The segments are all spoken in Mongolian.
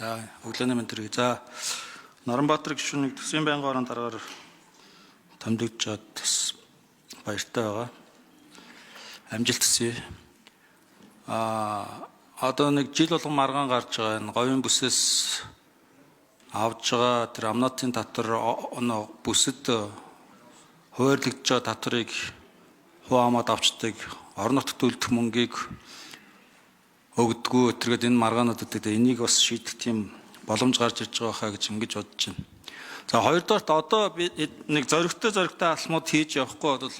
За, өглөөний мэнд төргий. За, Норонбаатар гишүүнийг төсвийн байнгын орон дараагаар томдогдож чад бас баяртай байгаа. Амжилт хүсье. Одоо нэг жил болгон маргаан гарч байгаа энэ говийн бүсээс авж байгаа тэр амнатын татвар бүсэд хуваарлагдж байгаа татварыг хуамаад авчдаг, орон нутагт төлөх мөнгийг өгдөггүй тэргээд энэ маргаануудад энийг бас шийдэх тийм боломж гарч ирж байгаа хаа гэж ингэж бодож байна. За хоёрдугаарт одоо би нэг зоригтой алхмууд хийж явахгүй бол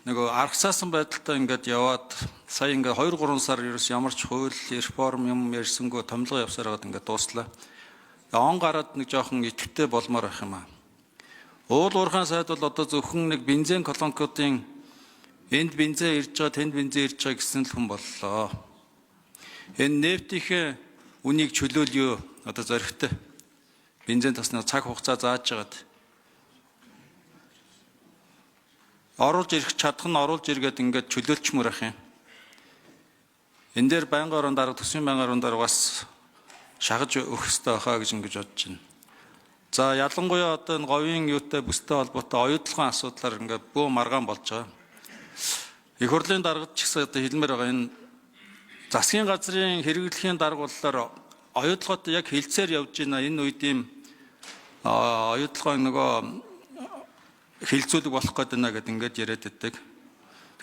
нэг аргасаасан байдалтай ингээд яваад сая ингээд 2-3 сар ерөөс ямар ч хууль реформ юм ярьсангүй томилгоо явсаар байгаад ингээд дууслаа. Он гараад нэг жоохон идэвхтэй болмоор байх юм аа. Уул уурхайн сайд бол одоо зөвхөн нэг бензин колонкуудын энд бензин ирж байгаа, тэнд бензин ирж байгаа гэсэн л хүн боллоо. Энэ нефтийн үнийг чөлөөлё одоо зоригтой. Бензин тасны цаг хугацаа зааж байгаад оруулж ирэх чадах нь оруулж иргээд ингээд чөлөөлчмөр ах юм. Энэ дээр байнгын орон дарга төсвийн байнгын орон дарга бас шахаж өгөх ёстой байхаа гэж ингэж бодож байна. За ялангуяа одоо энэ говийн юутай бүстэй холбоотой оюутлогын асуудлаар ингээд бөө маргаан болж байгаа. Их хурлын даргад ч гэсэн одоо хэлмээр байгаа энэ засгийн газрын хэрэглэхийн дарга боллоор оюутлоготой яг хилцээр явж байна. Энэ үед ийм оюутлогын нөгөө хилцүүлэг болох гэдэг нэ гэдэг ингээд яриад байдаг.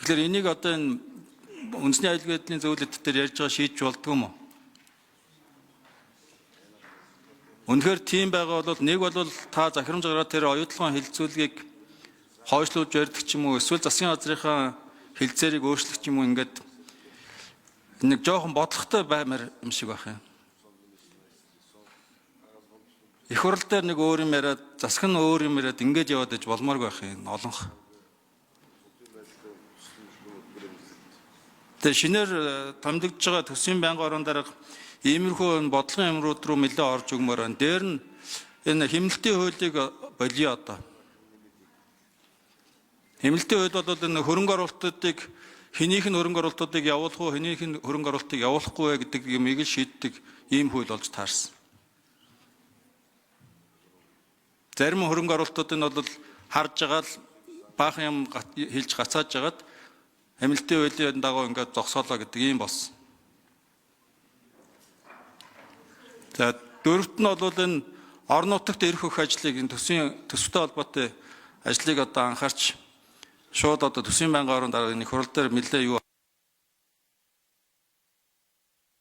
Тэгэхээр энийг одоо энэ үндэсний аюулгүй байдлын зөвлөлт дээр ярьж байгаа шийдэж болдгоо юм уу? Үнэхээр тийм байгаа бол нэг бол та захирамж гараад тэр оюутлогын хилцүүлгийг хойшлуулж ярьдаг ч юм уу эсвэл засгийн газрынхаа хилцээрийг өөрчлөх ч юм уу ингээд нэг жоохон бодлоготой баймаар юм шиг байх юм. Их хурл дээр нэг өөр юм яриад, засаг нь өөр юм яриад ингэж яваад иж болмооргүй байх юм олонх. Тэгээ шинээр томдогдож байгаа төсвийн байнгын орон дарга иймэрхүү бодлогын юмрууд руу нэлээд орж өгмөр байна. Дээр нь энэ хэмнэлтийн хуулийг болио одоо. Хэмнэлтийн хууль бол энэ хөрөнгө оруулалтуудыг хэнийх нь хөрөнгө оруулалтуудыг явуулах уу, хэнийх нь хөрөнгө оруулалтыг явуулахгүй вэ гэдэг юмыг л шийддэг ийм хууль болж таарсан. Зарим хөрөнгө оруулалтууд нь бол харж байгаа л баахан юм хэлж гацааж жагаад хэмнэлтийн хуулийн дагуу ингээд зогсоолоо гэдэг ийм болсон. За дөрөвт нь бол энэ орон нутагт эрх өгөх ажлыг энэ төсвтэй холбоотой ажлыг одоо анхаарч шууд одоо төсвийн байнгын орон дараагийн хурал дээр нэлээд юу